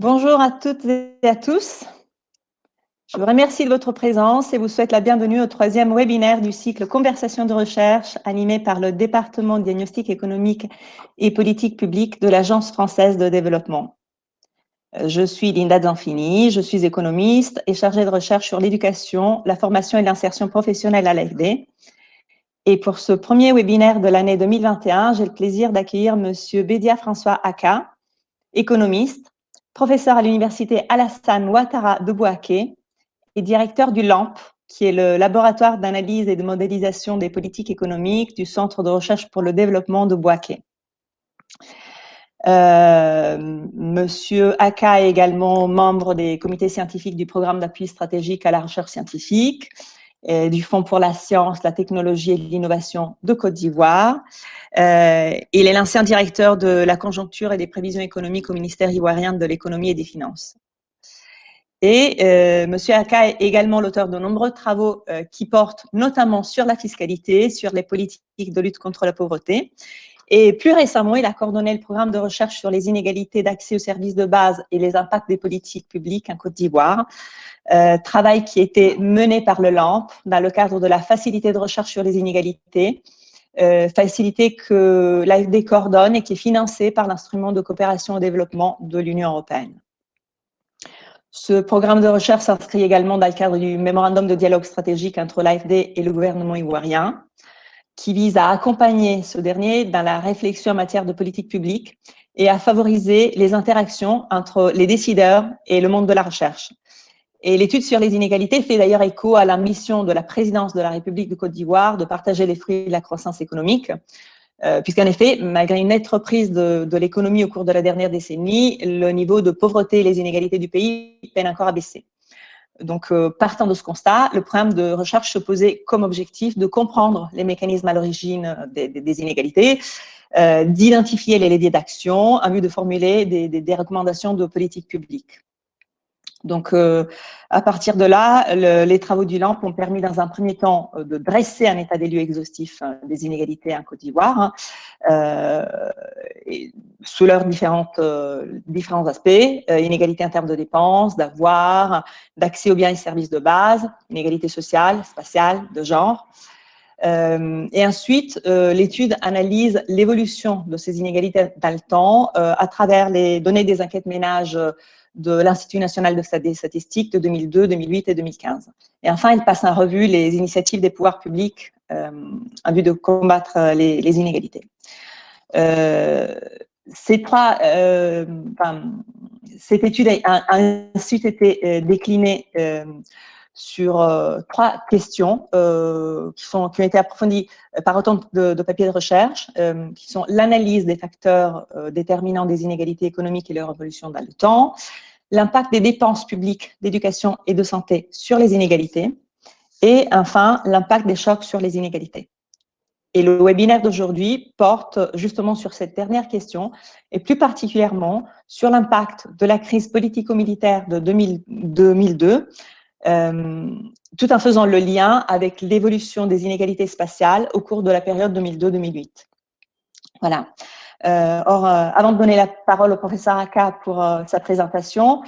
Bonjour à toutes et à tous. Je vous remercie de votre présence et vous souhaite la bienvenue au troisième webinaire du cycle Conversations de recherche animé par le département de diagnostic économique et politique publique de l'Agence française de développement. Je suis Linda Zanfini, je suis économiste et chargée de recherche sur l'éducation, la formation et l'insertion professionnelle à l'AFD. Et pour ce premier webinaire de l'année 2021, j'ai le plaisir d'accueillir Monsieur Bédia François Aka, économiste, professeur à l'université Alassane Ouattara de Bouaké et directeur du LAMP, qui est le laboratoire d'analyse et de modélisation des politiques économiques du Centre de recherche pour le développement de Bouaké. Monsieur Aka est également membre des comités scientifiques du programme d'appui stratégique à la recherche scientifique, et du Fonds pour la science, la technologie et l'innovation de Côte d'Ivoire. Il est l'ancien directeur de la conjoncture et des prévisions économiques au ministère ivoirien de l'économie et des finances. Et Monsieur Aka est également l'auteur de nombreux travaux qui portent notamment sur la fiscalité, sur les politiques de lutte contre la pauvreté. Et plus récemment, il a coordonné le programme de recherche sur les inégalités d'accès aux services de base et les impacts des politiques publiques en Côte d'Ivoire. Travail qui a été mené par le LAMP dans le cadre de la facilité de recherche sur les inégalités, facilité que l'AFD coordonne et qui est financée par l'instrument de coopération au développement de l'Union européenne. Ce programme de recherche s'inscrit également dans le cadre du mémorandum de dialogue stratégique entre l'AFD et le gouvernement ivoirien, qui vise à accompagner ce dernier dans la réflexion en matière de politique publique et à favoriser les interactions entre les décideurs et le monde de la recherche. Et l'étude sur les inégalités fait d'ailleurs écho à la mission de la présidence de la République de Côte d'Ivoire de partager les fruits de la croissance économique, puisqu'en effet, malgré une nette reprise de l'économie au cours de la dernière décennie, le niveau de pauvreté et les inégalités du pays peinent encore à baisser. Donc, partant de ce constat, le programme de recherche se posait comme objectif de comprendre les mécanismes à l'origine des inégalités, d'identifier les leviers d'action en vue de formuler des recommandations de politique publique. Donc, à partir de là, les travaux du LAMP ont permis dans un premier temps de dresser un état des lieux exhaustif des inégalités en Côte d'Ivoire, sous leurs différents aspects, inégalités en termes de dépenses, d'avoir, d'accès aux biens et services de base, inégalités sociales, spatiales, de genre. Et ensuite, l'étude analyse l'évolution de ces inégalités dans le temps à travers les données des enquêtes ménages de l'Institut national de statistiques de 2002, 2008 et 2015. Et enfin, elle passe en revue les initiatives des pouvoirs publics en vue de combattre les inégalités. Cette étude a ensuite été déclinée sur trois questions qui ont été approfondies par autant de papiers de recherche, qui sont l'analyse des facteurs déterminants des inégalités économiques et leur évolution dans le temps, l'impact des dépenses publiques d'éducation et de santé sur les inégalités, et enfin l'impact des chocs sur les inégalités. Et le webinaire d'aujourd'hui porte justement sur cette dernière question et plus particulièrement sur l'impact de la crise politico-militaire de 2002, tout en faisant le lien avec l'évolution des inégalités spatiales au cours de la période 2002-2008. Voilà. Avant de donner la parole au professeur Aka pour sa présentation,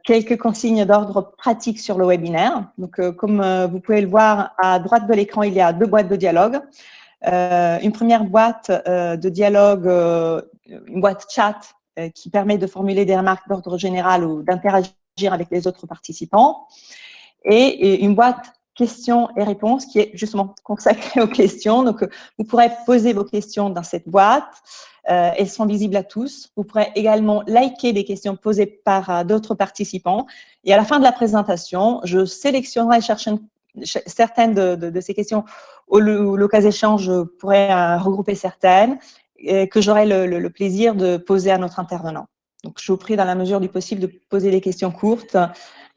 quelques consignes d'ordre pratique sur le webinaire. Donc, comme vous pouvez le voir, à droite de l'écran, il y a deux boîtes de dialogue. Une première boîte de dialogue, une boîte chat qui permet de formuler des remarques d'ordre général ou d'interagir avec les autres participants, et une boîte questions et réponses qui est justement consacrée aux questions. Donc, vous pourrez poser vos questions dans cette boîte. Elles sont visibles à tous. Vous pourrez également liker des questions posées par d'autres participants. Et à la fin de la présentation, je sélectionnerai certaines de ces questions, ou le cas échéant, je pourrais regrouper certaines que j'aurai le plaisir de poser à notre intervenant. Donc, je vous prie, dans la mesure du possible, de poser des questions courtes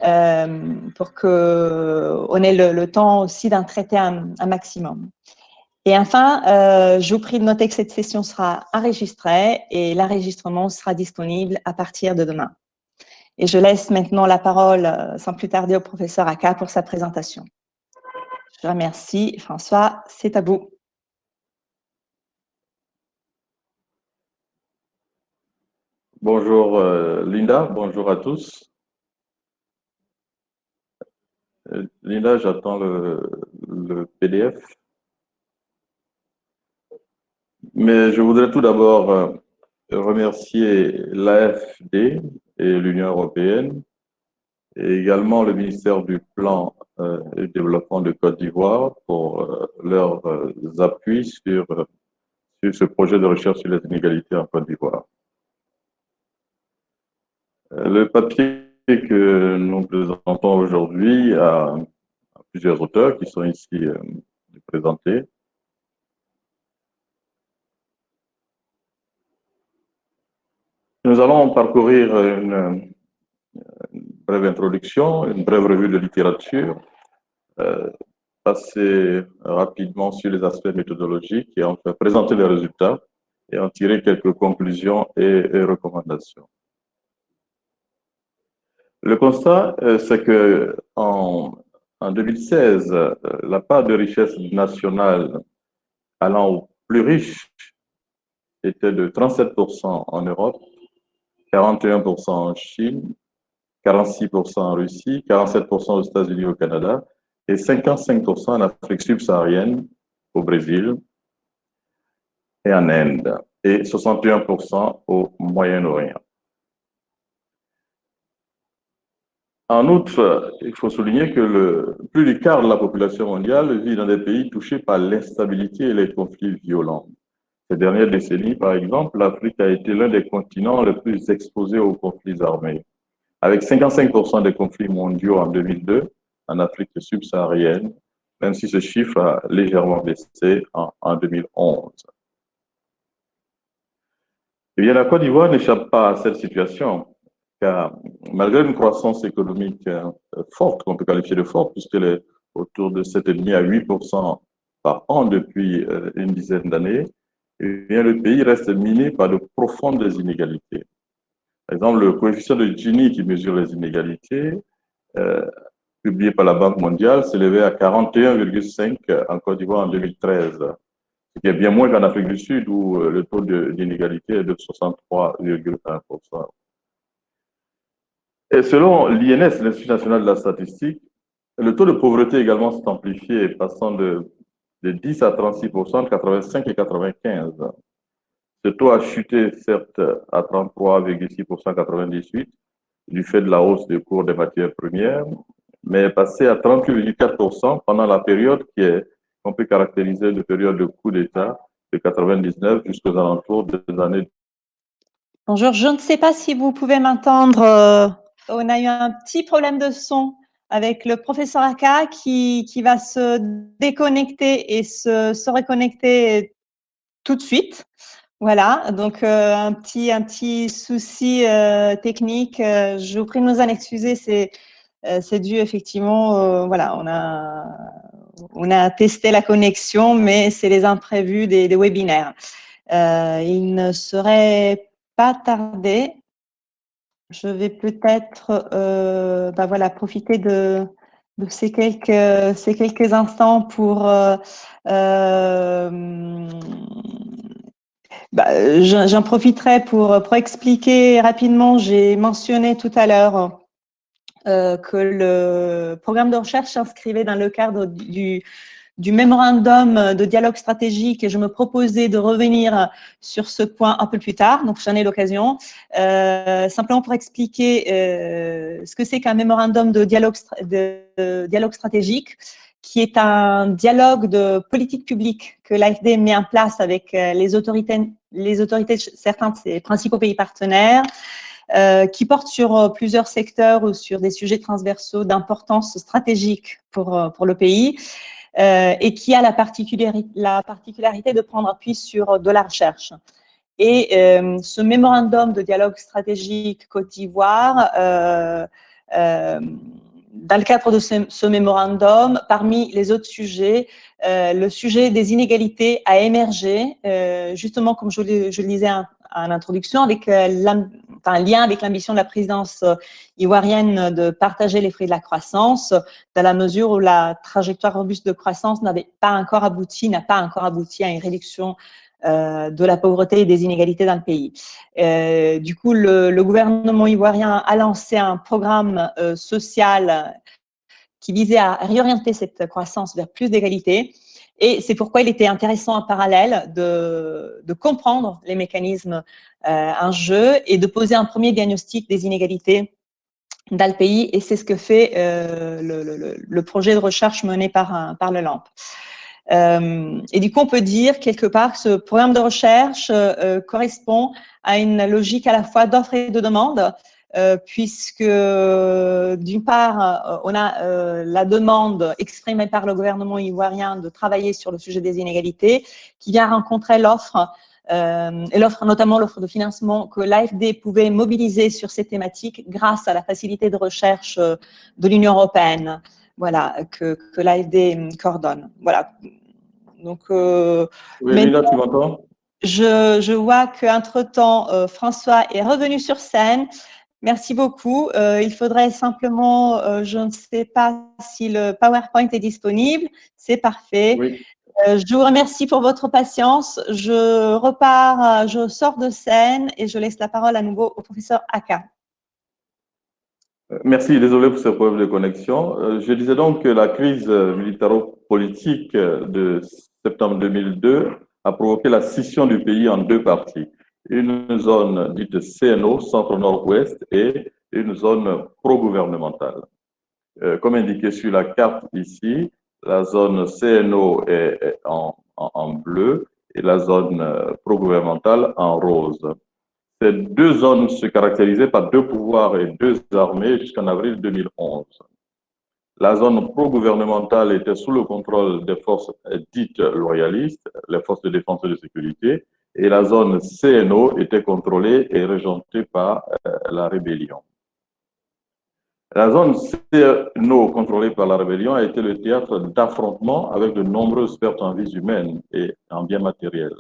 pour qu'on ait le temps aussi d'en traiter un maximum. Et enfin, je vous prie de noter que cette session sera enregistrée et l'enregistrement sera disponible à partir de demain. Et je laisse maintenant la parole, sans plus tarder, au professeur Aka pour sa présentation. Je vous remercie. François, c'est à vous. Bonjour Linda, bonjour à tous. Linda, j'attends le PDF. Mais je voudrais tout d'abord remercier l'AFD et l'Union européenne et également le ministère du Plan et du Développement de Côte d'Ivoire pour leurs appuis sur ce projet de recherche sur les inégalités en Côte d'Ivoire. Le papier que nous présentons aujourd'hui a plusieurs auteurs qui sont ici présentés. Nous allons parcourir une brève introduction, une brève revue de littérature, passer rapidement sur les aspects méthodologiques et enfin présenter les résultats et en tirer quelques conclusions et recommandations. Le constat, c'est que en 2016, la part de richesse nationale allant aux plus riches était de 37% en Europe, 41% en Chine, 46% en Russie, 47% aux États-Unis et au Canada et 55% en Afrique subsaharienne, au Brésil et en Inde et 61% au Moyen-Orient. En outre, il faut souligner que plus du quart de la population mondiale vit dans des pays touchés par l'instabilité et les conflits violents. Ces dernières décennies, par exemple, l'Afrique a été l'un des continents les plus exposés aux conflits armés. Avec 55% des conflits mondiaux en 2002 en Afrique subsaharienne, même si ce chiffre a légèrement baissé en 2011. Eh bien, la Côte d'Ivoire n'échappe pas à cette situation, car malgré une croissance économique forte, qu'on peut qualifier de forte, puisqu'elle est autour de 7,5 à 8% par an depuis une dizaine d'années, eh bien, le pays reste miné par de profondes inégalités. Par exemple, le coefficient de Gini qui mesure les inégalités, publié par la Banque mondiale, s'élevait à 41,5 en Côte d'Ivoire en 2013, ce qui est bien moins qu'en Afrique du Sud où le taux d'inégalité est de 63,1%. Et selon l'INS, l'Institut national de la statistique, le taux de pauvreté également s'est amplifié, passant de 10 à 36% entre 85 et 95. Ce taux a chuté, certes, à 33,6% en 98, du fait de la hausse des cours des matières premières, mais est passé à 38,4% pendant la période qu'on peut caractériser de période de coup d'État de 99 jusqu'aux alentours des années. Bonjour, je ne sais pas si vous pouvez m'entendre. On a eu un petit problème de son avec le professeur Aka qui va se déconnecter et se reconnecter tout de suite. Voilà, donc un petit souci technique. Je vous prie de nous en excuser. C'est dû effectivement, voilà, on a testé la connexion, mais c'est les imprévus des webinaires. Il ne serait pas tardé. Je vais peut-être, voilà, profiter de ces quelques instants pour j'en profiterai pour expliquer rapidement. J'ai mentionné tout à l'heure que le programme de recherche s'inscrivait dans le cadre du mémorandum de dialogue stratégique et je me proposais de revenir sur ce point un peu plus tard, donc j'en ai l'occasion. Simplement pour expliquer ce que c'est qu'un mémorandum de dialogue stratégique, qui est un dialogue de politique publique que l'AFD met en place avec les autorités de certains de ses principaux pays partenaires, qui porte sur plusieurs secteurs ou sur des sujets transversaux d'importance stratégique pour le pays, et qui a la particularité de prendre appui sur de la recherche. Et ce mémorandum de dialogue stratégique Côte d'Ivoire, dans le cadre de ce mémorandum, parmi les autres sujets, le sujet des inégalités a émergé, justement comme je le disais en introduction, avec un lien avec l'ambition de la présidence ivoirienne de partager les fruits de la croissance, dans la mesure où la trajectoire robuste de croissance n'a pas encore abouti à une réduction de la pauvreté et des inégalités dans le pays. Du coup, le gouvernement ivoirien a lancé un programme social qui visait à réorienter cette croissance vers plus d'égalité. Et c'est pourquoi il était intéressant en parallèle de comprendre les mécanismes en jeu et de poser un premier diagnostic des inégalités dans le pays. Et c'est ce que fait le projet de recherche mené par le LAMP. Et du coup, on peut dire quelque part que ce programme de recherche correspond à une logique à la fois d'offre et de demande, puisque d'une part, on a la demande exprimée par le gouvernement ivoirien de travailler sur le sujet des inégalités, qui vient rencontrer l'offre, et l'offre, notamment l'offre de financement que l'AFD pouvait mobiliser sur ces thématiques grâce à la facilité de recherche de l'Union européenne. Voilà, que l'AFD coordonne. Voilà. Donc, Oui, Linda, tu m'entends? je vois qu'entre-temps, François est revenu sur scène. Merci beaucoup. Il faudrait simplement, je ne sais pas si le PowerPoint est disponible. C'est parfait. Oui. Je vous remercie pour votre patience. Je repars, je sors de scène et je laisse la parole à nouveau au professeur Aka. Merci, désolé pour ce problème de connexion. Je disais donc que la crise militaro-politique de septembre 2002 a provoqué la scission du pays en deux parties. Une zone dite CNO, centre-nord-ouest, et une zone pro-gouvernementale. Comme indiqué sur la carte ici, la zone CNO est en bleu et la zone pro-gouvernementale en rose. Ces deux zones se caractérisaient par deux pouvoirs et deux armées jusqu'en avril 2011. La zone pro-gouvernementale était sous le contrôle des forces dites loyalistes, les forces de défense et de sécurité, et la zone CNO était contrôlée et régentée par la rébellion. La zone CNO contrôlée par la rébellion a été le théâtre d'affrontements avec de nombreuses pertes en vies humaines et en biens matériels.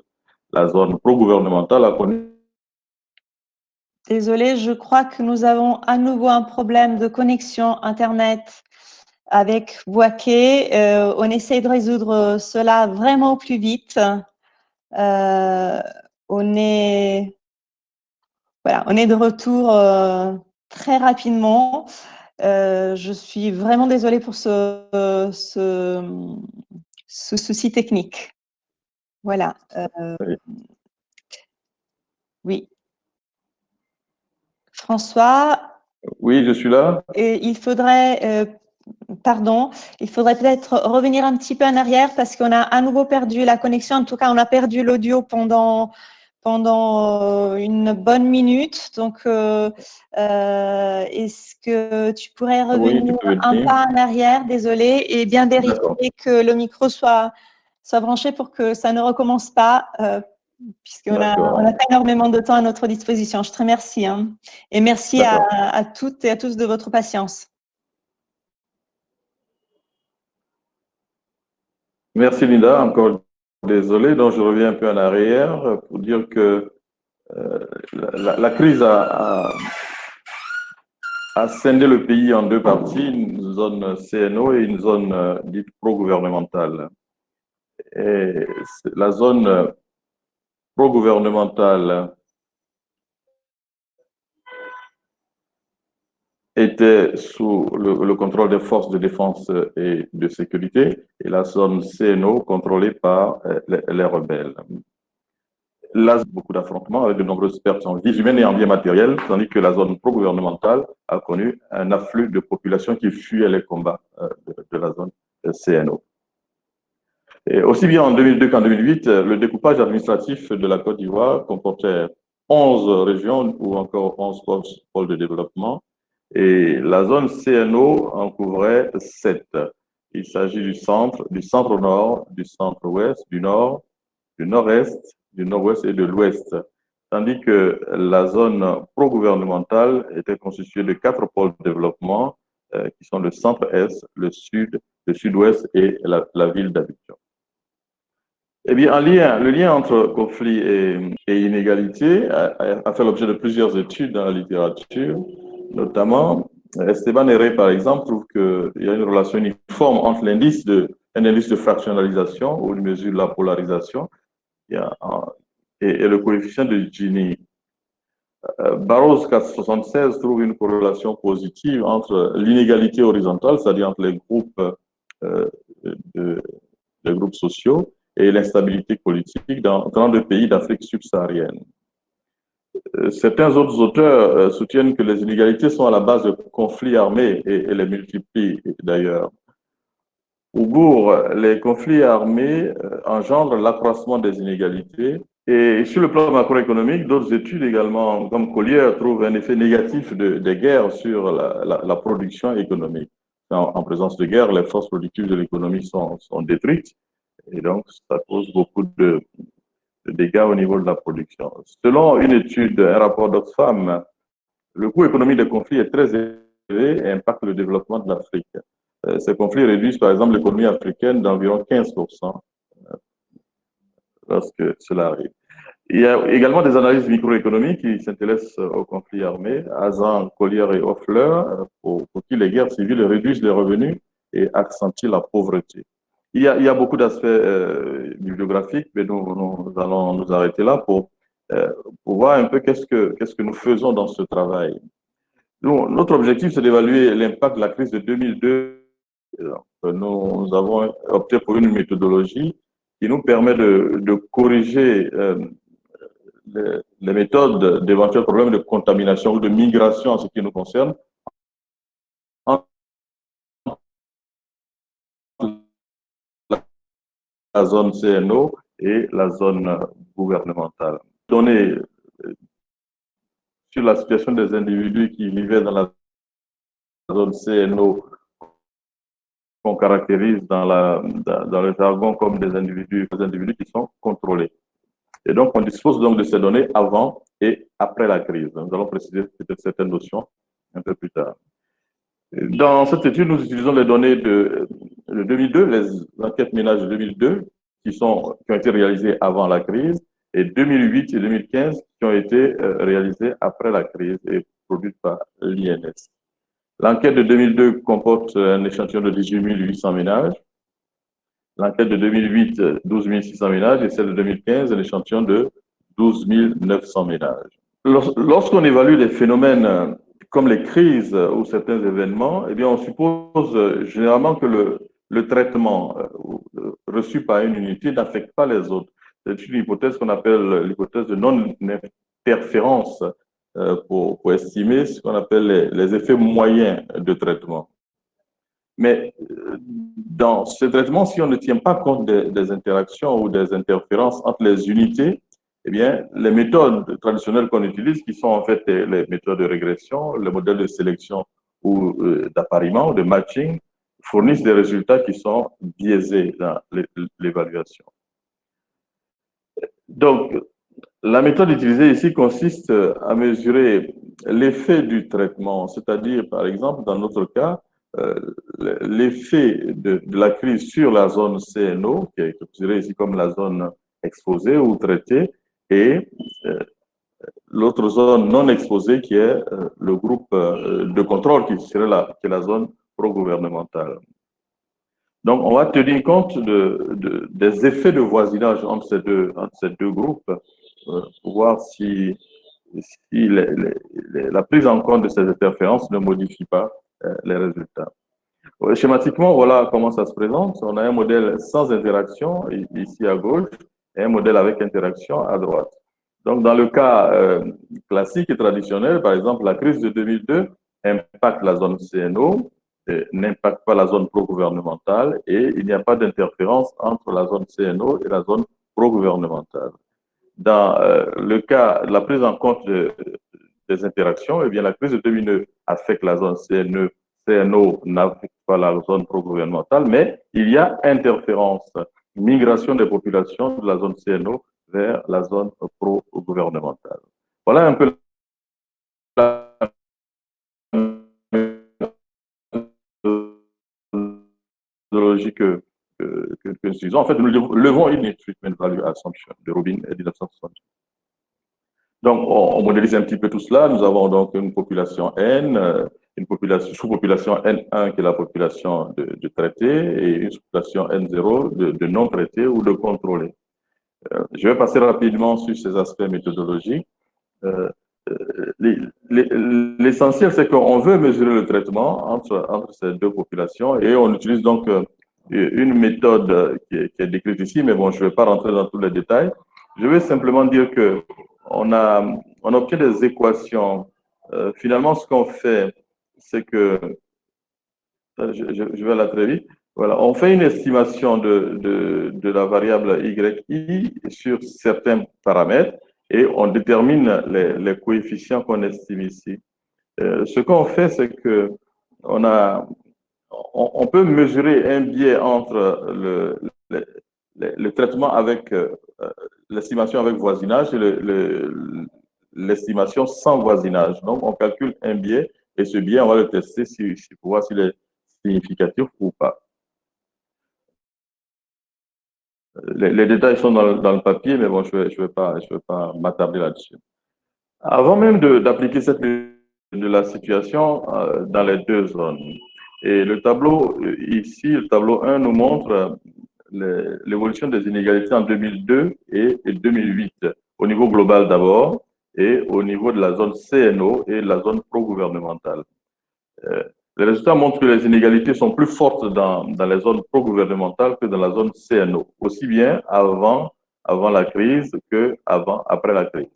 La zone pro-gouvernementale a connu... Désolée, je crois que nous avons à nouveau un problème de connexion Internet avec Bouaké. On essaie de résoudre cela vraiment au plus vite. On est de retour très rapidement. Je suis vraiment désolée pour ce souci technique. Voilà. Oui. François? Oui, je suis là. Et il faudrait, il faudrait peut-être revenir un petit peu en arrière parce qu'on a à nouveau perdu la connexion. En tout cas, on a perdu l'audio pendant une bonne minute. Donc, est-ce que tu pourrais revenir un pas en arrière, désolé, et bien vérifier que le micro soit branché pour que ça ne recommence pas, puisqu'on a pas énormément de temps à notre disposition. Je te remercie. Hein. Et merci à toutes et à tous de votre patience. Merci Linda, encore désolé. Donc je reviens un peu en arrière pour dire que la crise a scindé le pays en deux parties, une zone CNO et une zone dite pro-gouvernementale. Et la zone pro-gouvernementale était sous le contrôle des forces de défense et de sécurité, et la zone CNO contrôlée par les rebelles. Là, beaucoup d'affrontements avec de nombreuses pertes en vies humaines et en biens matériels, tandis que la zone pro-gouvernementale a connu un afflux de population qui fuyait les combats de la zone CNO. Et aussi bien en 2002 qu'en 2008, le découpage administratif de la Côte d'Ivoire comportait 11 régions ou encore 11 pôles de développement, et la zone CNO en couvrait 7. Il s'agit du centre-nord, du centre-ouest, du nord, du nord-est, du nord-ouest et de l'ouest. Tandis que la zone pro-gouvernementale était constituée de 4 pôles de développement qui sont le centre-est, le sud, le sud-ouest et la ville d'Abidjan. Eh bien, le lien entre conflit et inégalité a fait l'objet de plusieurs études dans la littérature, notamment Esteban Herré, par exemple, trouve qu'il y a une relation uniforme entre un indice de fractionnalisation, où il mesure la polarisation, et le coefficient de Gini. Barroso 476 trouve une corrélation positive entre l'inégalité horizontale, c'est-à-dire entre les groupes, les groupes sociaux, et l'instabilité politique dans 32 pays d'Afrique subsaharienne. Certains autres auteurs soutiennent que les inégalités sont à la base de conflits armés et les multiplient d'ailleurs. Au bourg, les conflits armés engendrent l'accroissement des inégalités. Et sur le plan macroéconomique, d'autres études également, comme Collier, trouvent un effet négatif des guerres sur la production économique. En présence de guerre, les forces productives de l'économie sont détruites et donc ça cause beaucoup de dégâts au niveau de la production. Selon une étude, un rapport d'Oxfam, le coût économique des conflits est très élevé et impacte le développement de l'Afrique. Ces conflits réduisent par exemple l'économie africaine d'environ 15% lorsque cela arrive. Il y a également des analyses microéconomiques qui s'intéressent aux conflits armés. Hazan, Collier et Hoffler, pour qui les guerres civiles réduisent les revenus et accentuent la pauvreté. Il y a beaucoup d'aspects bibliographiques, mais nous allons nous arrêter là pour voir un peu qu'est-ce que nous faisons dans ce travail. Notre objectif, c'est d'évaluer l'impact de la crise de 2002. Nous avons opté pour une méthodologie qui nous permet de corriger les méthodes d'éventuels problèmes de contamination ou de migration en ce qui nous concerne entre la zone CNO et la zone gouvernementale. Données sur la situation des individus qui vivaient dans la zone CNO qu'on caractérise dans le jargon comme des individus qui sont contrôlés. Et donc, on dispose donc de ces données avant et après la crise. Nous allons préciser peut-être certaines notions un peu plus tard. Dans cette étude, nous utilisons les données de 2002, les enquêtes ménages de 2002, qui ont été réalisées avant la crise, et 2008 et 2015, qui ont été réalisées après la crise et produites par l'INS. L'enquête de 2002 comporte un échantillon de 18 800 ménages. L'enquête de 2008, 12 600 ménages, et celle de 2015, un échantillon de 12 900 ménages. Lorsqu'on évalue les phénomènes comme les crises ou certains événements, eh bien, on suppose généralement que le traitement reçu par une unité n'affecte pas les autres. C'est une hypothèse qu'on appelle l'hypothèse de non-interférence pour estimer ce qu'on appelle les effets moyens de traitement. Mais dans ce traitement, si on ne tient pas compte des interactions ou des interférences entre les unités, eh bien, les méthodes traditionnelles qu'on utilise, qui sont en fait les méthodes de régression, le modèle de sélection ou d'appariement, de matching, fournissent des résultats qui sont biaisés dans l'évaluation. Donc, la méthode utilisée ici consiste à mesurer l'effet du traitement, c'est-à-dire, par exemple, dans notre cas, l'effet de la crise sur la zone CNO, qui est considérée ici comme la zone exposée ou traitée, et l'autre zone non exposée qui est le groupe de contrôle qui serait la zone pro-gouvernementale. Donc, on va tenir compte des effets de voisinage entre ces deux groupes pour voir si la prise en compte de ces interférences ne modifie pas les résultats. Schématiquement, voilà comment ça se présente. On a un modèle sans interaction ici à gauche et un modèle avec interaction à droite. Donc, dans le cas classique et traditionnel, par exemple, la crise de 2002 impacte la zone CNO, n'impacte pas la zone pro-gouvernementale et il n'y a pas d'interférence entre la zone CNO et la zone pro-gouvernementale. Dans le cas de la prise en compte des interactions, eh bien, la crise de 2002 affecte la zone CNO n'affecte pas la zone pro-gouvernementale, mais il y a interférence, migration des populations de la zone CNO vers la zone pro-gouvernementale. Voilà un peu la méthodologie que nous utilisons. En fait, nous levons une treatment value assumption de Rubin et 1960. Donc, on modélise un petit peu tout cela. Nous avons donc une population N, une sous-population N1 qui est la population de traités et une sous-population N0 de non traités ou de contrôlés. Je vais passer rapidement sur ces aspects méthodologiques. L'essentiel, c'est qu'on veut mesurer le traitement entre ces deux populations et on utilise donc une méthode qui est décrite ici, mais bon, je ne vais pas rentrer dans tous les détails. Je vais simplement dire que on obtient des équations. Finalement, ce qu'on fait, c'est que, je vais aller très vite. Voilà, on fait une estimation de la variable YI sur certains paramètres et on détermine les coefficients qu'on estime ici. Ce qu'on fait, c'est que on peut mesurer un biais entre le traitement avec l'estimation avec voisinage et l'estimation sans voisinage. Donc, on calcule un biais et ce biais, on va le tester pour voir s'il est significatif ou pas. Les détails sont dans le papier, mais bon, je vais pas m'attarder là-dessus. Avant même d'appliquer cette de la situation dans les deux zones. Et le tableau ici, le tableau 1 nous montre l'évolution des inégalités en 2002 et 2008, au niveau global d'abord, et au niveau de la zone CNO et de la zone pro-gouvernementale. Les résultats montrent que les inégalités sont plus fortes dans les zones pro-gouvernementales que dans la zone CNO, aussi bien avant la crise que après la crise.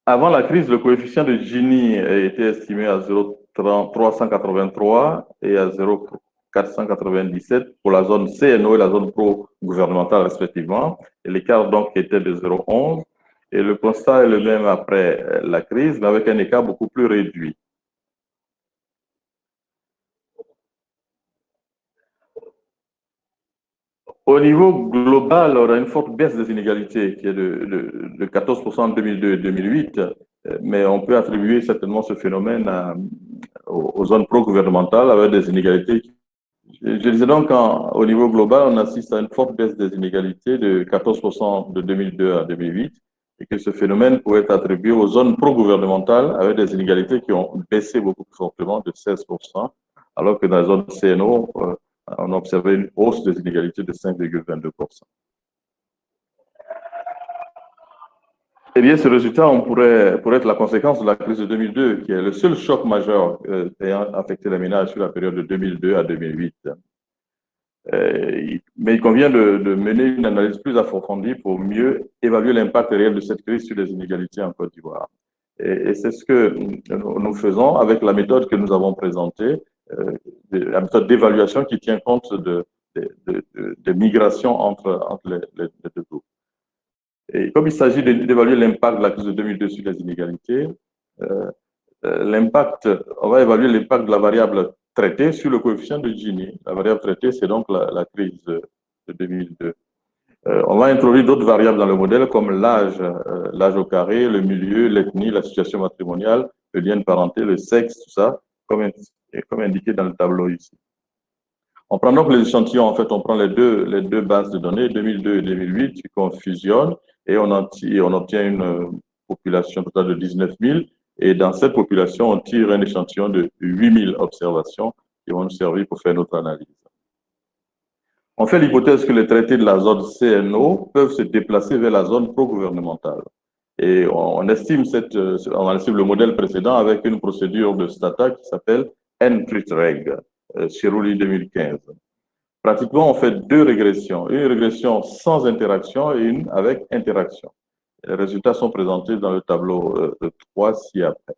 Avant la crise, le coefficient de Gini a été estimé à 0,383 et à 0,497 pour la zone CNO et la zone pro-gouvernementale respectivement. Et l'écart donc était de 0,11. Et le constat est le même après la crise, mais avec un écart beaucoup plus réduit. Au niveau global, on a une forte baisse des inégalités qui est de 14% en 2002 et 2008, mais on peut attribuer certainement ce phénomène aux zones pro-gouvernementales avec des inégalités. Je disais donc au niveau global, on assiste à une forte baisse des inégalités de 14% de 2002 à 2008 et que ce phénomène pourrait être attribué aux zones pro-gouvernementales avec des inégalités qui ont baissé beaucoup plus fortement de 16%, alors que dans la zone CNO, on a observé une hausse des inégalités de 5,22%. Eh bien, ce résultat pourrait être la conséquence de la crise de 2002, qui est le seul choc majeur ayant affecté les ménages sur la période de 2002 à 2008. Mais il convient de mener une analyse plus approfondie pour mieux évaluer l'impact réel de cette crise sur les inégalités en Côte d'Ivoire. Et c'est ce que nous faisons avec la méthode que nous avons présentée, la méthode d'évaluation qui tient compte des migrations entre les deux groupes. Et comme il s'agit d'évaluer l'impact de la crise de 2002 sur les inégalités, on va évaluer l'impact de la variable traitée sur le coefficient de Gini. La variable traitée, c'est donc la crise de 2002. On va introduire d'autres variables dans le modèle comme l'âge au carré, le milieu, l'ethnie, la situation matrimoniale, le lien de parenté, le sexe, tout ça, comme indiqué dans le tableau ici. On prend donc les échantillons, en fait, on prend les deux bases de données, 2002 et 2008, qu'on fusionne et on obtient une population totale de 19 000. Et dans cette population, on tire un échantillon de 8 000 observations qui vont nous servir pour faire notre analyse. On fait l'hypothèse que les traités de la zone CNO peuvent se déplacer vers la zone pro-gouvernementale. Et on estime le modèle précédent avec une procédure de Stata qui s'appelle N-Reg, Chirouli 2015. Pratiquement, on fait deux régressions, une régression sans interaction et une avec interaction. Les résultats sont présentés dans le tableau 3 ci-après.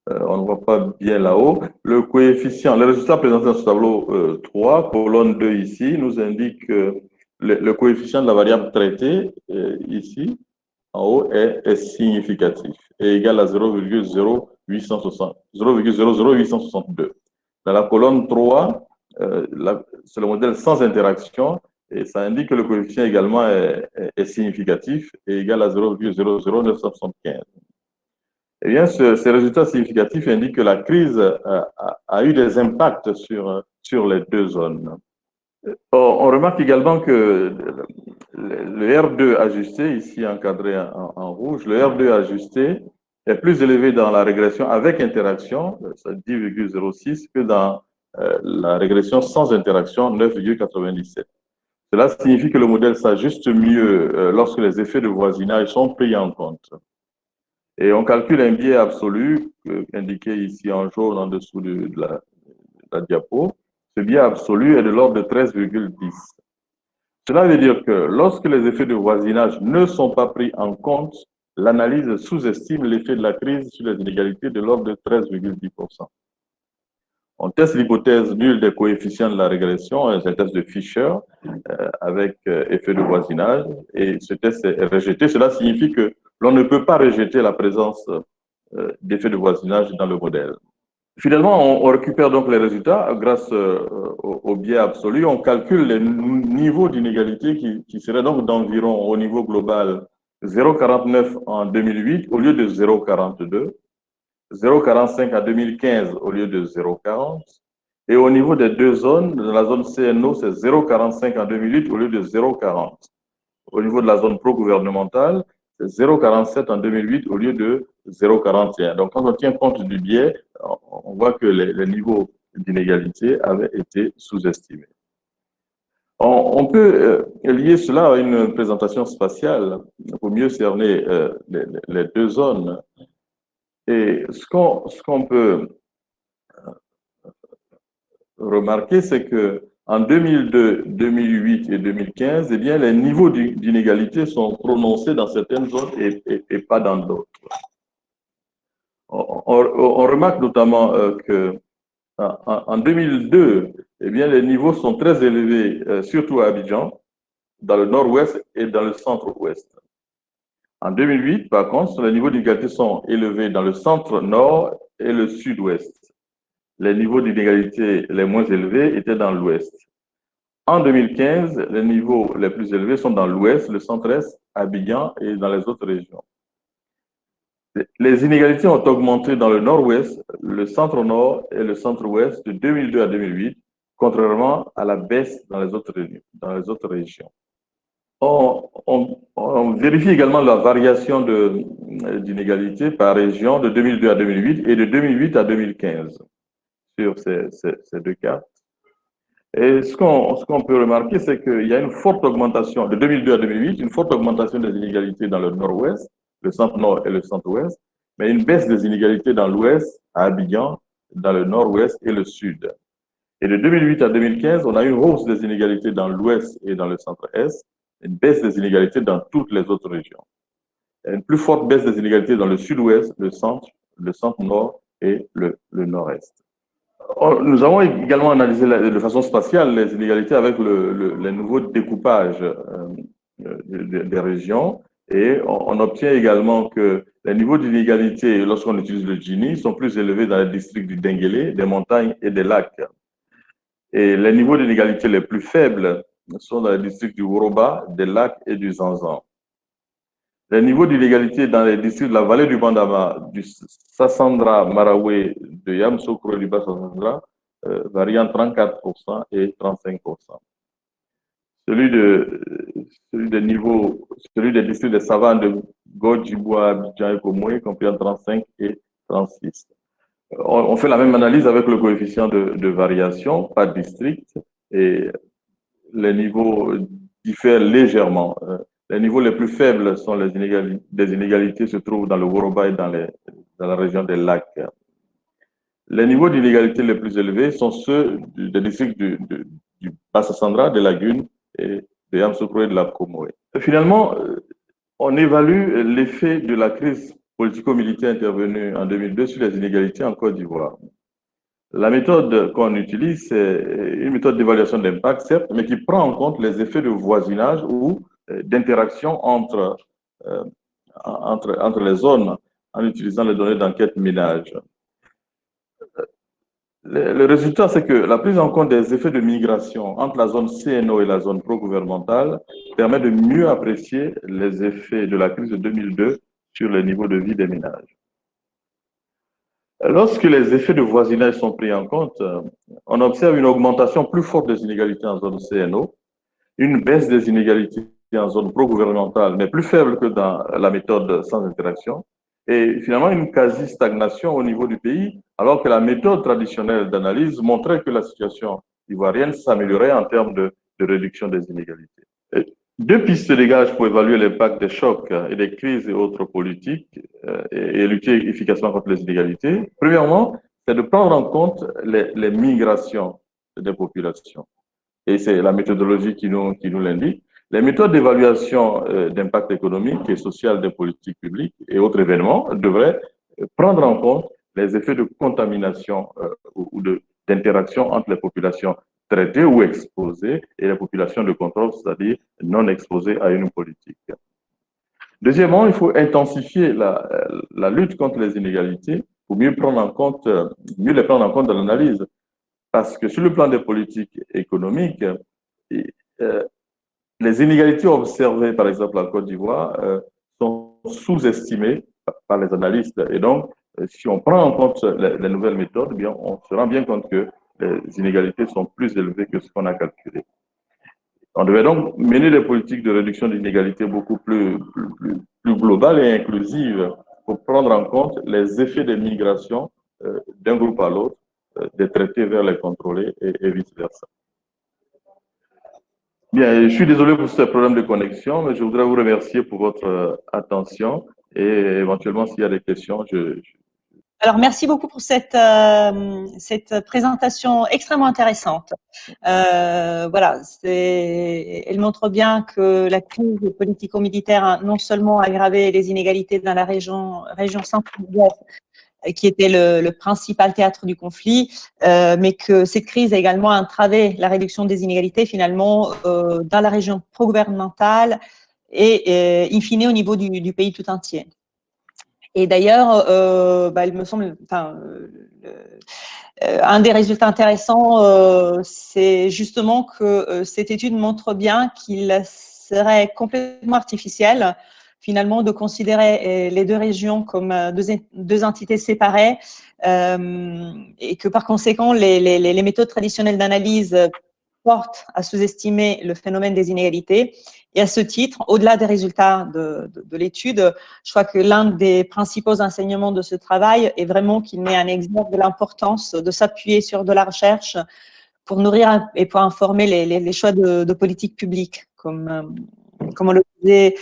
On ne voit pas bien là-haut. Le coefficient, les résultats présentés dans ce tableau 3, colonne 2 ici, nous indique que le coefficient de la variable traitée, ici, en haut, est significatif et égal à 0,00862. Dans la colonne 3, c'est le modèle sans interaction et ça indique que le coefficient également est significatif et égal à 0,00975. Eh bien, ces résultats significatifs indiquent que la crise a eu des impacts sur les deux zones. On remarque également que le R2 ajusté, ici encadré en rouge, le R2 ajusté est plus élevé dans la régression avec interaction, c'est 10,06, que dans la régression sans interaction, 9,97. Cela signifie que le modèle s'ajuste mieux lorsque les effets de voisinage sont pris en compte. Et on calcule un biais absolu, indiqué ici en jaune en dessous de la diapo. Ce biais absolu est de l'ordre de 13,10. Cela veut dire que lorsque les effets de voisinage ne sont pas pris en compte, l'analyse sous-estime l'effet de la crise sur les inégalités de l'ordre de 13,10%. On teste l'hypothèse nulle des coefficients de la régression, c'est un test de Fisher avec effet de voisinage, et ce test est rejeté. Cela signifie que l'on ne peut pas rejeter la présence d'effet de voisinage dans le modèle. Finalement, on récupère donc les résultats grâce au biais absolu. On calcule les niveaux d'inégalité qui seraient donc d'environ au niveau global 0,49 en 2008 au lieu de 0,42, 0,45 en 2015 au lieu de 0,40. Et au niveau des deux zones, dans la zone CNO, c'est 0,45 en 2008 au lieu de 0,40. Au niveau de la zone pro-gouvernementale, c'est 0,47 en 2008 au lieu de 0,41. Donc, quand on tient compte du biais, on voit que les niveaux d'inégalité avaient été sous-estimés. On peut lier cela à une présentation spatiale pour mieux cerner les deux zones. Et ce qu'on peut remarquer, c'est que en 2002, 2008 et 2015, eh bien, les niveaux d'inégalité sont prononcés dans certaines zones et pas dans d'autres. On remarque notamment que en 2002, eh bien, les niveaux sont très élevés, surtout à Abidjan, dans le nord-ouest et dans le centre-ouest. En 2008, par contre, les niveaux d'inégalité sont élevés dans le centre-nord et le sud-ouest. Les niveaux d'inégalité les moins élevés étaient dans l'ouest. En 2015, les niveaux les plus élevés sont dans l'ouest, le centre-est, Abidjan et dans les autres régions. Les inégalités ont augmenté dans le nord-ouest, le centre-nord et le centre-ouest de 2002 à 2008, contrairement à la baisse dans les autres régions. On vérifie également la variation d'inégalité par région de 2002 à 2008 et de 2008 à 2015 sur ces deux cartes. Et ce qu'on peut remarquer, c'est qu'il y a une forte augmentation, de 2002 à 2008, une forte augmentation des inégalités dans le nord-ouest, le centre-nord et le centre-ouest, mais une baisse des inégalités dans l'ouest, à Abidjan, dans le nord-ouest et le sud. Et de 2008 à 2015, on a une hausse des inégalités dans l'ouest et dans le centre-est, une baisse des inégalités dans toutes les autres régions. Une plus forte baisse des inégalités dans le sud-ouest, le centre-nord et le nord-est. Nous avons également analysé de façon spatiale les inégalités avec les nouveaux découpages des régions et on obtient également que les niveaux d'inégalité, lorsqu'on utilise le Gini, sont plus élevés dans les districts du Denguélé, des montagnes et des lacs. Et les niveaux d'inégalité les plus faibles sont dans les districts du Woroba, des lacs et du Zanzan. Les niveaux d'inégalité dans les districts de la vallée du Bandama, du Sassandra, Marawe, de Yamoussoukro, du Bas-Sassandra, varient entre 34% et 35%. Celui des districts de Savane, de Godjiboua, Abidjan et Komoué, compris entre 35 et 36. On fait la même analyse avec le coefficient de variation par district et les niveaux diffèrent légèrement. Les niveaux les plus faibles sont des inégalités se trouvent dans le Woroba et dans la région des lacs. Les niveaux d'inégalité les plus élevés sont ceux des districts du Bas-Sassandra, des lagunes et de Yamoussoukro et de la Komoué. Finalement, on évalue l'effet de la crise politico-militaire intervenue en 2002 sur les inégalités en Côte d'Ivoire. La méthode qu'on utilise, c'est une méthode d'évaluation d'impact, certes, mais qui prend en compte les effets de voisinage ou d'interaction entre les zones en utilisant les données d'enquête ménage. Le résultat, c'est que la prise en compte des effets de migration entre la zone CNO et la zone pro-gouvernementale permet de mieux apprécier les effets de la crise de 2002 sur le niveau de vie des ménages. Lorsque les effets de voisinage sont pris en compte, on observe une augmentation plus forte des inégalités en zone CNO, une baisse des inégalités en zone pro-gouvernementale, mais plus faible que dans la méthode sans interaction, et finalement une quasi-stagnation au niveau du pays, alors que la méthode traditionnelle d'analyse montrait que la situation ivoirienne s'améliorait en termes de réduction des inégalités. Deux pistes se dégagent pour évaluer l'impact des chocs et des crises et autres politiques et lutter efficacement contre les inégalités. Premièrement, c'est de prendre en compte les migrations des populations. Et c'est la méthodologie qui nous l'indique. Les méthodes d'évaluation d'impact économique et social des politiques publiques et autres événements devraient prendre en compte les effets de contamination ou d'interaction entre les populations traitées ou exposées et les populations de contrôle, c'est-à-dire non exposées à une politique. Deuxièmement, il faut intensifier la lutte contre les inégalités pour mieux les prendre en compte dans l'analyse. Parce que sur le plan des politiques économiques, les inégalités observées, par exemple, en Côte d'Ivoire, sont sous-estimées par les analystes. Et donc, si on prend en compte les nouvelles méthodes, eh bien, on se rend bien compte que les inégalités sont plus élevées que ce qu'on a calculé. On devait donc mener des politiques de réduction des inégalités beaucoup plus globales et inclusives pour prendre en compte les effets des migrations d'un groupe à l'autre, des traités vers les contrôlés et vice-versa. Bien, je suis désolé pour ce problème de connexion, mais je voudrais vous remercier pour votre attention et éventuellement, s'il y a des questions, Alors, merci beaucoup pour cette présentation extrêmement intéressante. Voilà, elle montre bien que la crise politico-militaire a non seulement aggravé les inégalités dans la région centre-ouest, qui était le principal théâtre du conflit, mais que cette crise a également entravé la réduction des inégalités finalement dans la région pro-gouvernementale et in fine au niveau du pays tout entier. Et d'ailleurs, il me semble, un des résultats intéressants, c'est justement que cette étude montre bien qu'il serait complètement artificiel finalement de considérer les deux régions comme deux entités séparées et que par conséquent les méthodes traditionnelles d'analyse portent à sous-estimer le phénomène des inégalités. Et à ce titre, au-delà des résultats de l'étude, je crois que l'un des principaux enseignements de ce travail est vraiment qu'il met un exemple de l'importance de s'appuyer sur de la recherche pour nourrir et pour informer les choix de politique publique, comme on le disait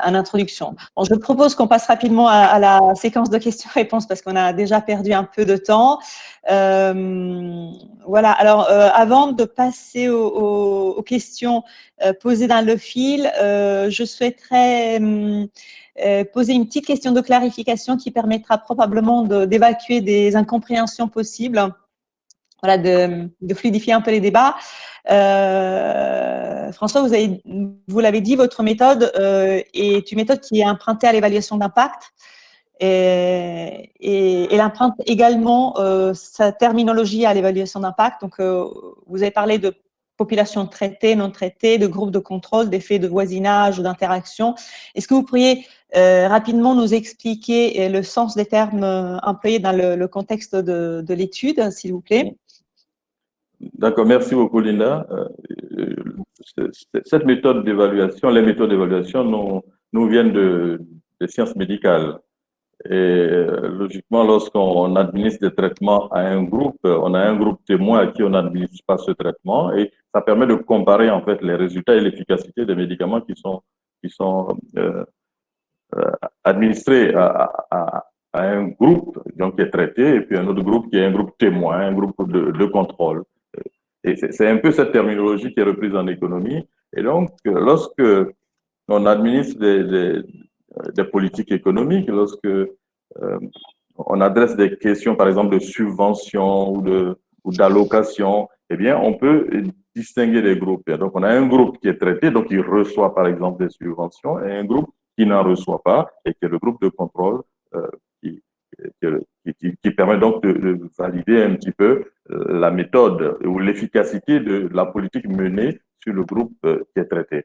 en introduction. Bon, je propose qu'on passe rapidement à la séquence de questions-réponses parce qu'on a déjà perdu un peu de temps. Voilà, alors avant de passer aux questions posées dans le fil, je souhaiterais poser une petite question de clarification qui permettra probablement d'évacuer des incompréhensions possibles. Voilà, de fluidifier un peu les débats. François, vous l'avez dit, votre méthode est une méthode qui est empruntée à l'évaluation d'impact et elle emprunte également sa terminologie à l'évaluation d'impact. Donc, vous avez parlé de population traitée, non traitée, de groupes de contrôle, d'effets de voisinage ou d'interaction. Est-ce que vous pourriez rapidement nous expliquer le sens des termes employés dans le contexte de l'étude, s'il vous plaît? D'accord, merci beaucoup, Linda. Cette méthode d'évaluation, les méthodes d'évaluation nous viennent des sciences médicales. Et logiquement, lorsqu'on administre des traitements à un groupe, on a un groupe témoin à qui on n'administre pas ce traitement et ça permet de comparer en fait les résultats et l'efficacité des médicaments qui sont administrés à un groupe donc, qui est traité et puis un autre groupe qui est un groupe témoin, un groupe de contrôle. Et c'est un peu cette terminologie qui est reprise en économie. Et donc, lorsque on administre des politiques économiques, lorsque on adresse des questions, par exemple, de subvention ou d'allocation, eh bien, on peut distinguer des groupes. Et donc, on a un groupe qui est traité, donc il reçoit, par exemple, des subventions, et un groupe qui n'en reçoit pas, et qui est le groupe de contrôle qui permet donc de valider un petit peu la méthode ou l'efficacité de la politique menée sur le groupe qui est traité.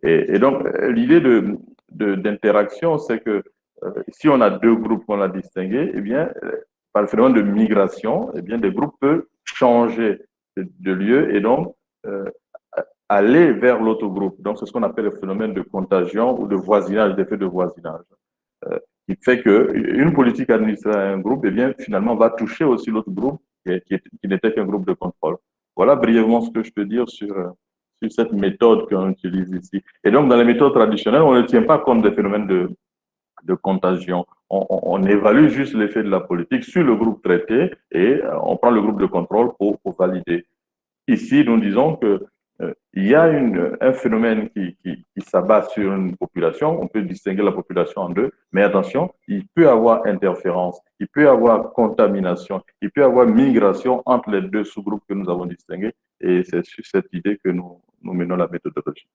Et donc, l'idée d'interaction, c'est que si on a deux groupes qu'on a distingués, eh bien, par le phénomène de migration, eh bien, des groupes peuvent changer de lieu et donc aller vers l'autre groupe. Donc, c'est ce qu'on appelle le phénomène de contagion ou de voisinage, d'effet de voisinage. qui fait qu'une politique administrée à un groupe, eh bien, finalement, va toucher aussi l'autre groupe qui n'était qu'un groupe de contrôle. Voilà brièvement ce que je peux dire sur cette méthode qu'on utilise ici. Et donc, dans les méthodes traditionnelles, on ne tient pas compte des phénomènes de contagion. On évalue juste l'effet de la politique sur le groupe traité et on prend le groupe de contrôle pour valider. Ici, nous disons que il y a un phénomène qui s'abat sur une population. On peut distinguer la population en deux, mais attention, il peut y avoir interférence, il peut y avoir contamination, il peut y avoir migration entre les deux sous-groupes que nous avons distingués. Et c'est sur cette idée que nous menons la méthodologie.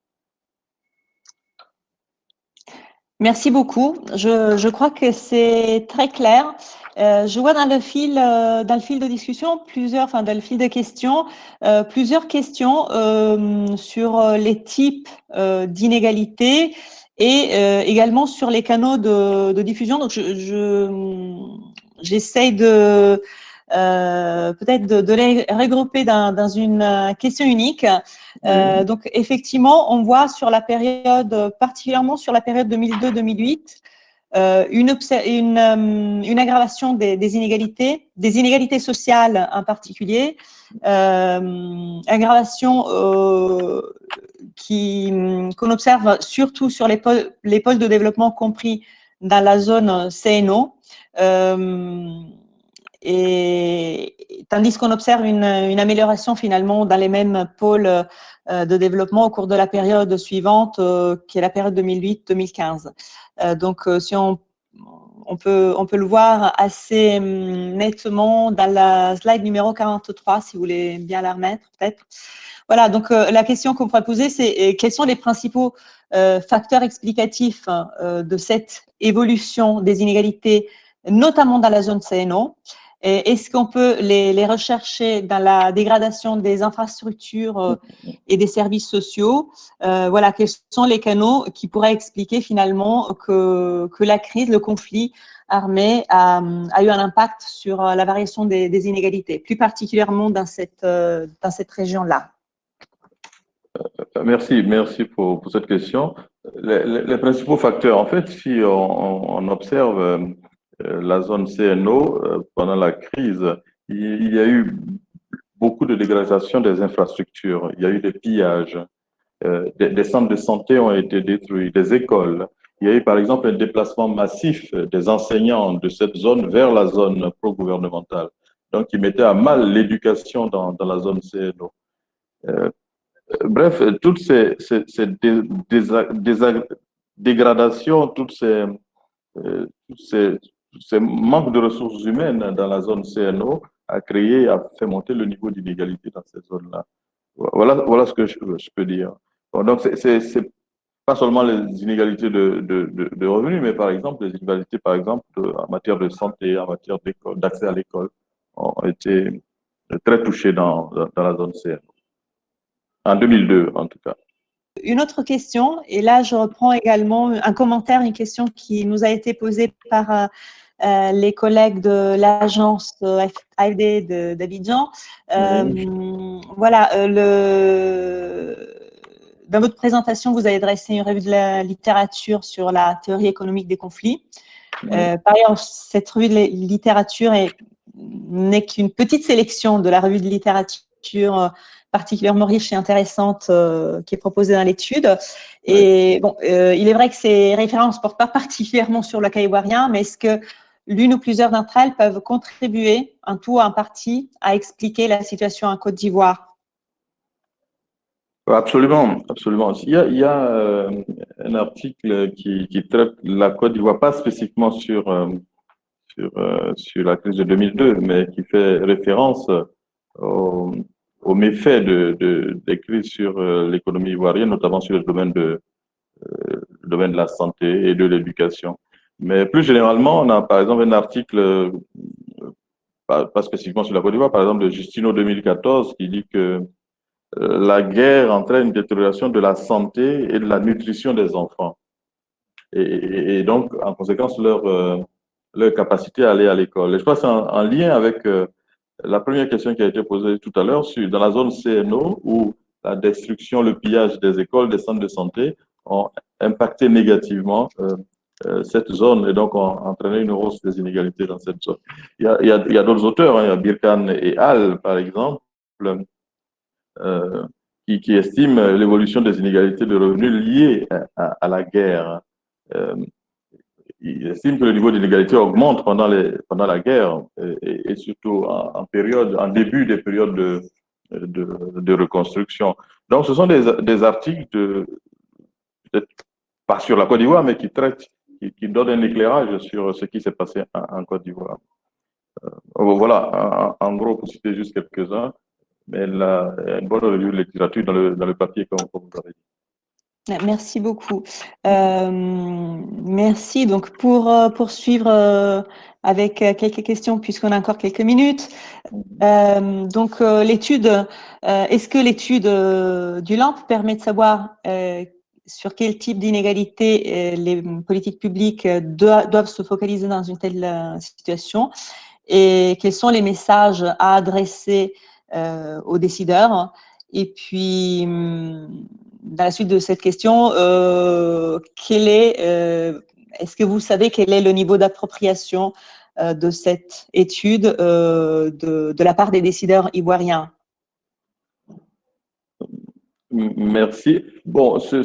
Merci beaucoup. Je crois que c'est très clair. Je vois dans le fil de discussion dans le fil de questions, plusieurs questions sur les types d'inégalités et également sur les canaux de diffusion. Donc, j'essaye de peut-être de les regrouper dans une question unique. Donc, effectivement, on voit sur la période, particulièrement sur la période 2002-2008, une aggravation des inégalités sociales en particulier, aggravation qu'on observe surtout sur les pôles de développement compris dans la zone CNO. Et tandis qu'on observe une amélioration finalement dans les mêmes pôles de développement au cours de la période suivante, qui est la période 2008-2015. Donc, si on peut le voir assez nettement dans la slide numéro 43, si vous voulez bien la remettre peut-être. Voilà, donc la question qu'on pourrait poser, c'est quels sont les principaux facteurs explicatifs de cette évolution des inégalités, notamment dans la zone CNO. Est-ce qu'on peut les rechercher dans la dégradation des infrastructures et des services sociaux? Voilà, quels sont les canaux qui pourraient expliquer finalement que la crise, le conflit armé a eu un impact sur la variation des inégalités, plus particulièrement dans cette région-là? Merci pour cette question. Les principaux facteurs, en fait, si on observe la zone CNO, pendant la crise, il y a eu beaucoup de dégradation des infrastructures. Il y a eu des pillages. Des centres de santé ont été détruits, des écoles. Il y a eu, par exemple, un déplacement massif des enseignants de cette zone vers la zone pro-gouvernementale. Donc, qui mettait à mal l'éducation dans la zone CNO. Bref, toutes ces dégradations, tous ces manques de ressources humaines dans la zone CNO a fait monter le niveau d'inégalité dans ces zones-là. Voilà ce que je peux dire. Bon, donc, c'est pas seulement les inégalités de revenus, mais par exemple, les inégalités, par exemple, en matière de santé, en matière d'accès à l'école, ont été très touchées dans la zone CNO. En 2002, en tout cas. Une autre question, et là, je reprends également un commentaire, une question qui nous a été posée par les collègues de l'agence AFD d'Abidjan. Voilà, dans votre présentation, vous avez dressé une revue de la littérature sur la théorie économique des conflits. Par ailleurs, cette revue de littérature n'est qu'une petite sélection de la revue de littérature particulièrement riche et intéressante qui est proposée dans l'étude. Et bon, il est vrai que ces références ne portent pas particulièrement sur le cas ivoirien, mais est-ce que l'une ou plusieurs d'entre elles peuvent contribuer, un tout ou un partie, à expliquer la situation en Côte d'Ivoire? Absolument, absolument. Il y a un article qui traite la Côte d'Ivoire, pas spécifiquement sur la crise de 2002, mais qui fait référence aux méfaits des crises sur l'économie ivoirienne, notamment sur le domaine de la santé et de l'éducation. Mais plus généralement, on a par exemple un article, pas spécifiquement sur la Côte d'Ivoire, par exemple de Justino 2014, qui dit que la guerre entraîne une détérioration de la santé et de la nutrition des enfants. Et donc, en conséquence, leur capacité à aller à l'école. Et je pense que c'est en lien avec la première question qui a été posée tout à l'heure, dans la zone CNO, où la destruction, le pillage des écoles, des centres de santé ont impacté négativement cette zone et donc ont entraîné une hausse des inégalités dans cette zone. Il y a d'autres auteurs, hein, il y a Birkan et Al, par exemple, euh, qui estiment l'évolution des inégalités de revenus liées à la guerre. Euh, ils estiment que le niveau d'inégalité augmente pendant la guerre et surtout en début des périodes de reconstruction. Donc, ce sont des articles peut-être pas sur la Côte d'Ivoire, mais qui donnent un éclairage sur ce qui s'est passé en Côte d'Ivoire. Voilà, en gros, pour citer juste quelques-uns, mais il y a une bonne revue de littérature dans le papier, comme vous avez dit. Merci beaucoup. Merci. Donc, pour poursuivre avec quelques questions, puisqu'on a encore quelques minutes. Donc, l'étude, est-ce que l'étude du LAMP permet de savoir sur quel type d'inégalité les politiques publiques doivent se focaliser dans une telle situation et quels sont les messages à adresser aux décideurs? Et puis, dans la suite de cette question, est-ce que vous savez quel est le niveau d'appropriation de cette étude de la part des décideurs ivoiriens? Merci. Bon, ce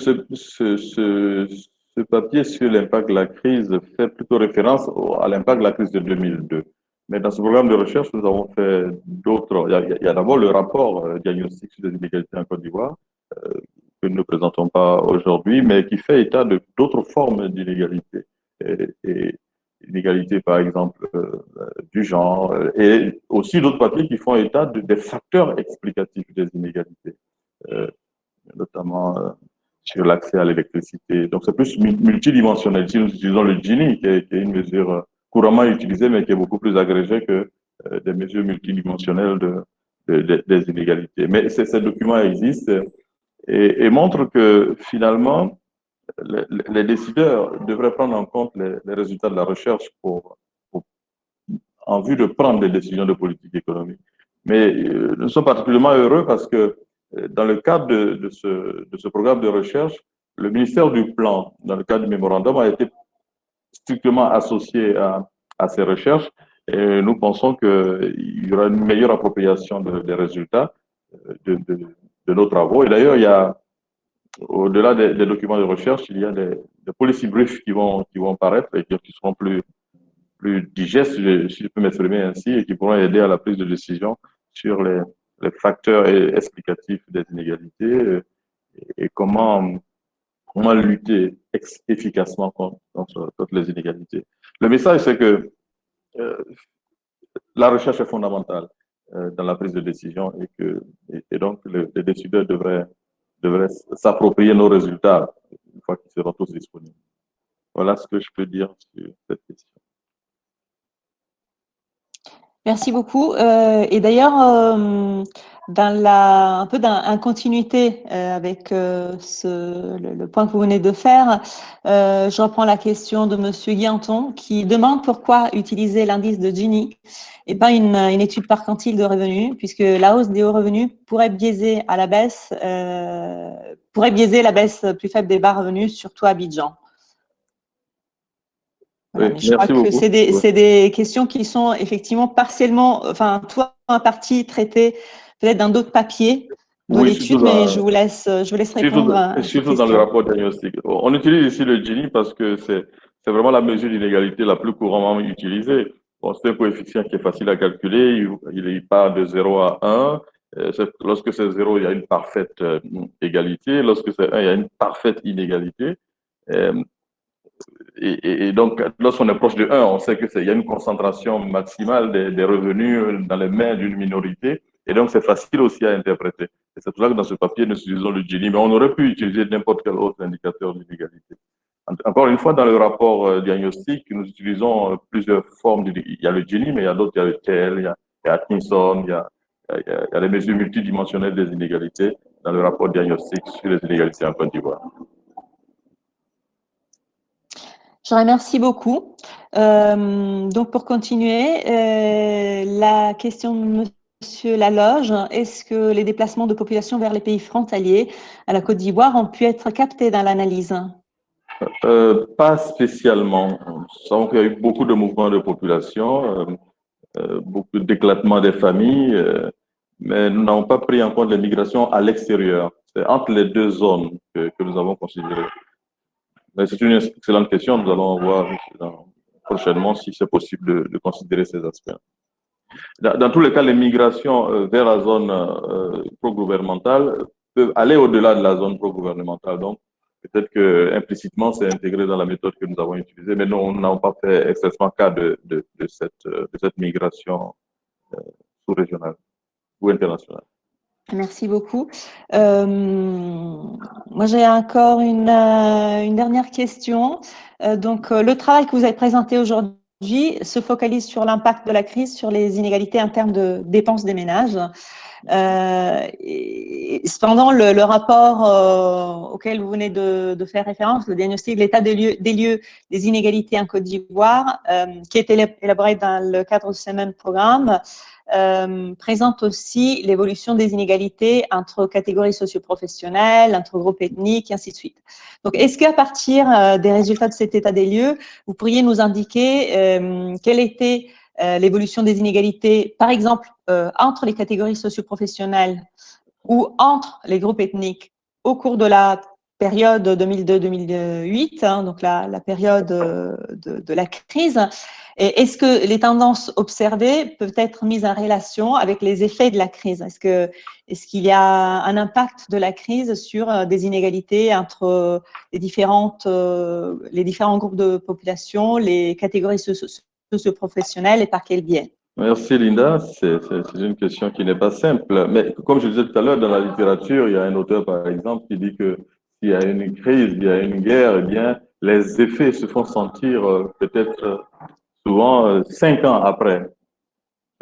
papier sur l'impact de la crise fait plutôt référence à l'impact de la crise de 2002. Mais dans ce programme de recherche, nous avons fait d'autres. Il y a d'abord le rapport diagnostic sur les inégalités en Côte d'Ivoire, que nous ne présentons pas aujourd'hui, mais qui fait état de d'autres formes d'inégalité. Et inégalité, par exemple, du genre, et aussi d'autres papiers qui font état des facteurs explicatifs des inégalités. Notamment sur l'accès à l'électricité. Donc, c'est plus multidimensionnel. Si nous utilisons le Gini, qui est une mesure couramment utilisée, mais qui est beaucoup plus agrégée que des mesures multidimensionnelles des inégalités. Mais ces documents existent et montrent que finalement, les décideurs devraient prendre en compte les résultats de la recherche en vue de prendre des décisions de politique économique. Mais nous sommes particulièrement heureux parce que dans le cadre de ce programme de recherche, le ministère du Plan, dans le cadre du mémorandum, a été strictement associé à ces recherches et nous pensons qu'il y aura une meilleure appropriation des résultats de nos travaux. Et d'ailleurs, il y a, au-delà des documents de recherche, il y a des policy briefs qui vont paraître et qui seront plus digestes, si je peux m'exprimer ainsi, et qui pourront aider à la prise de décision sur les facteurs explicatifs des inégalités et comment lutter efficacement contre les inégalités. Le message, c'est que la recherche est fondamentale dans la prise de décision et donc les décideurs devraient s'approprier nos résultats une fois qu'ils seront tous disponibles. Voilà ce que je peux dire sur cette question. Merci beaucoup. Et d'ailleurs, un peu en continuité avec le point que vous venez de faire, je reprends la question de Monsieur Guianton qui demande pourquoi utiliser l'indice de Gini et pas une étude par quantile de revenus, puisque la hausse des hauts revenus pourrait biaiser la baisse plus faible des bas revenus, surtout à Abidjan. Voilà, Oui, mais je crois que c'est des questions qui sont effectivement partiellement, enfin, toi, en partie traitées peut-être dans d'autres papiers de l'étude, mais je vous laisse répondre à surtout dans le rapport diagnostic. On utilise ici le Gini parce que c'est vraiment la mesure d'inégalité la plus couramment utilisée. Bon, c'est un coefficient qui est facile à calculer. Il part de 0 à 1. Lorsque c'est 0, il y a une parfaite égalité. Lorsque c'est 1, il y a une parfaite inégalité. Et donc, lorsqu'on est proche de 1, on sait qu'il y a une concentration maximale des revenus dans les mains d'une minorité. Et donc, c'est facile aussi à interpréter. Et c'est pour ça que dans ce papier, nous utilisons le Gini. Mais on aurait pu utiliser n'importe quel autre indicateur d'inégalité. Encore une fois, dans le rapport diagnostic, nous utilisons plusieurs formes. Il y a le Gini, mais il y a d'autres. Il y a le TEL, il y a Atkinson, il y a les mesures multidimensionnelles des inégalités dans le rapport diagnostic sur les inégalités en Côte d'Ivoire. Je remercie beaucoup. Donc, pour continuer, la question de Monsieur Laloge, est-ce que les déplacements de population vers les pays frontaliers à la Côte d'Ivoire ont pu être captés dans l'analyse? Pas spécialement. Nous savons qu'il y a eu beaucoup de mouvements de population, beaucoup d'éclatements des familles, mais nous n'avons pas pris en compte les migrations à l'extérieur. C'est entre les deux zones que nous avons considéré. Mais c'est une excellente question. Nous allons voir prochainement si c'est possible de considérer ces aspects. Dans tous les cas, les migrations vers la zone pro-gouvernementale peuvent aller au-delà de la zone pro-gouvernementale. Donc, peut-être que implicitement, c'est intégré dans la méthode que nous avons utilisée, mais nous n'avons pas fait expressément cas de cette migration sous-régionale ou internationale. Merci beaucoup. Moi, j'ai encore une dernière question. Le travail que vous avez présenté aujourd'hui se focalise sur l'impact de la crise sur les inégalités en termes de dépenses des ménages. Cependant, le rapport auquel vous venez de faire référence, le diagnostic de l'état des lieux des inégalités en Côte d'Ivoire, qui a été élaboré dans le cadre de ce même programme, présente aussi l'évolution des inégalités entre catégories socio-professionnelles, entre groupes ethniques, et ainsi de suite. Donc, est-ce qu'à partir des résultats de cet état des lieux, vous pourriez nous indiquer quelle était l'évolution des inégalités, par exemple, entre les catégories socio-professionnelles ou entre les groupes ethniques au cours de la période 2002-2008, donc la période de la crise. Et est-ce que les tendances observées peuvent être mises en relation avec les effets de la crise? Est-ce qu'il y a un impact de la crise sur des inégalités entre les différents groupes de population, les catégories socio-professionnelles et par quel biais? Merci Linda, c'est une question qui n'est pas simple, mais comme je disais tout à l'heure, dans la littérature, il y a un auteur par exemple qui dit que s'il y a une crise, il y a une guerre, eh bien les effets se font sentir peut-être souvent 5 ans après.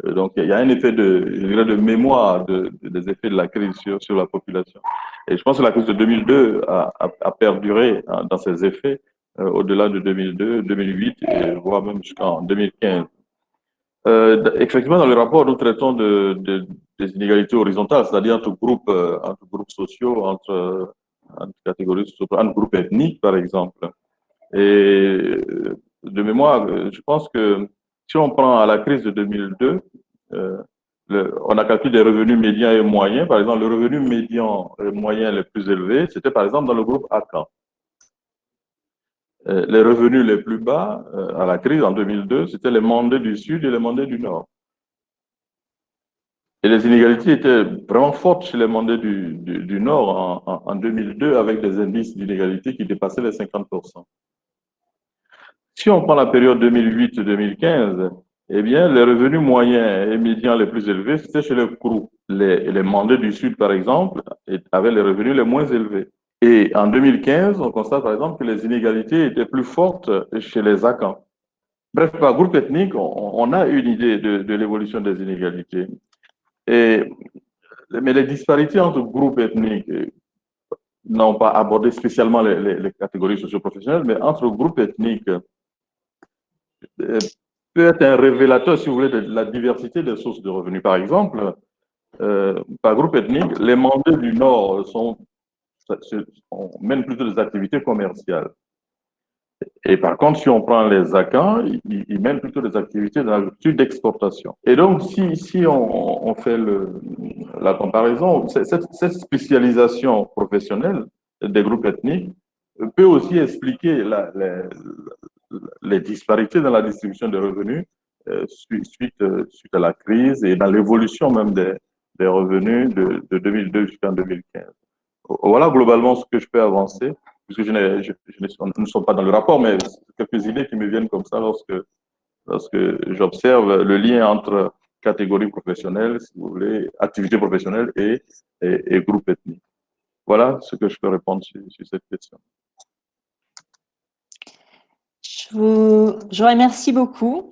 Donc il y a un effet de mémoire des effets de la crise sur la population. Et je pense que la crise de 2002 a perduré dans ses effets au-delà de 2002, 2008 et voire même jusqu'en 2015. Effectivement, dans le rapport, nous traitons des inégalités horizontales, c'est-à-dire entre groupes sociaux, entre catégories sociaux, entre groupes ethniques, par exemple. Et de mémoire, je pense que si on prend à la crise de 2002, on a calculé des revenus médians et moyens. Par exemple, le revenu médian et moyen le plus élevé, c'était par exemple dans le groupe ACAN. Les revenus les plus bas à la crise en 2002, c'était les Mandés du Sud et les Mandés du Nord. Et les inégalités étaient vraiment fortes chez les Mandés du Nord en 2002 avec des indices d'inégalité qui dépassaient les 50%. Si on prend la période 2008-2015, eh bien, les revenus moyens et médians les plus élevés, c'était chez les groupes. Les Mandés du Sud, par exemple, avaient les revenus les moins élevés. Et en 2015, on constate par exemple que les inégalités étaient plus fortes chez les Akans. Bref, par groupe ethnique, on a une idée de l'évolution des inégalités. Mais les disparités entre groupes ethniques n'ont pas abordé spécialement les catégories socio-professionnelles, mais entre groupes ethniques peut être un révélateur, si vous voulez, de la diversité des sources de revenus. Par exemple, par groupe ethnique, les Mandés du Nord mènent plutôt des activités commerciales. Et par contre, si on prend les Akans, ils mènent plutôt des activités dans la culture d'exportation. Et donc, si on fait la comparaison, cette spécialisation professionnelle des groupes ethniques peut aussi expliquer les disparités dans la distribution des revenus suite à la crise et dans l'évolution même des revenus de 2002 jusqu'en 2015. Voilà globalement ce que je peux avancer, puisque nous ne sommes pas dans le rapport, mais quelques idées qui me viennent comme ça lorsque j'observe le lien entre catégories professionnelles, si vous voulez, activités professionnelles et groupes ethniques. Voilà ce que je peux répondre sur cette question. Je vous remercie beaucoup.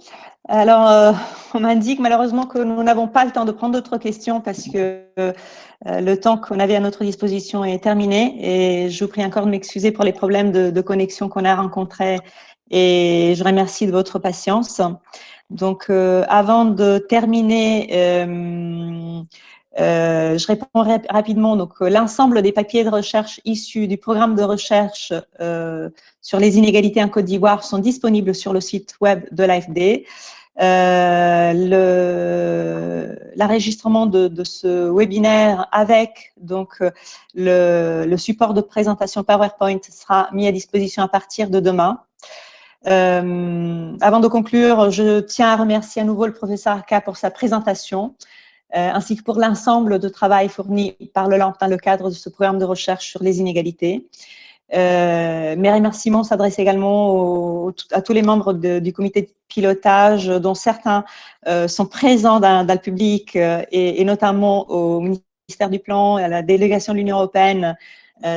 Alors, on m'indique malheureusement que nous n'avons pas le temps de prendre d'autres questions parce que le temps qu'on avait à notre disposition est terminé et je vous prie encore de m'excuser pour les problèmes de connexion qu'on a rencontrés et je remercie de votre patience. Donc, avant de terminer, Je réponds rapidement. Donc, l'ensemble des papiers de recherche issus du programme de recherche sur les inégalités en Côte d'Ivoire sont disponibles sur le site web de l'AFD. L'enregistrement de ce webinaire avec donc le support de présentation PowerPoint sera mis à disposition à partir de demain. Avant de conclure, je tiens à remercier à nouveau le professeur Arca pour sa présentation, ainsi que pour l'ensemble de travail fourni par le LAMP dans le cadre de ce programme de recherche sur les inégalités. Mes remerciements s'adressent également à tous les membres du comité de pilotage, dont certains sont présents dans le public, et notamment au ministère du Plan et à la délégation de l'Union européenne,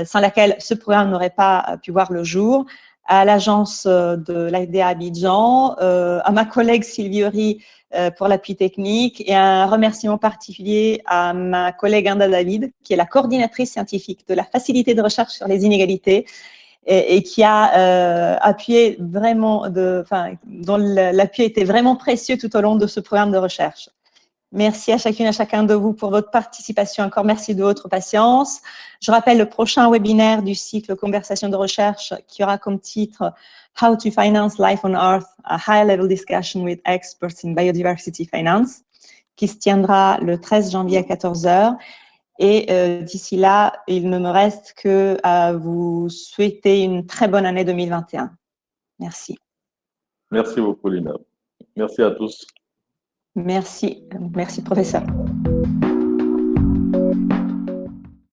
sans laquelle ce programme n'aurait pas pu voir le jour, à l'agence de l'AFD à Abidjan, à ma collègue Sylvie Horry pour l'appui technique, et un remerciement particulier à ma collègue Anda David, qui est la coordinatrice scientifique de la facilité de recherche sur les inégalités et qui a appuyé vraiment, dont l'appui était vraiment précieux tout au long de ce programme de recherche. Merci à chacune et à chacun de vous pour votre participation. Encore merci de votre patience. Je rappelle le prochain webinaire du cycle Conversation de recherche qui aura comme titre How to Finance Life on Earth, a High-Level Discussion with Experts in Biodiversity Finance, qui se tiendra le 13 janvier à 14 h. Et d'ici là, il ne me reste que à vous souhaiter une très bonne année 2021. Merci. Merci beaucoup, Lina. Merci à tous. Merci, professeur.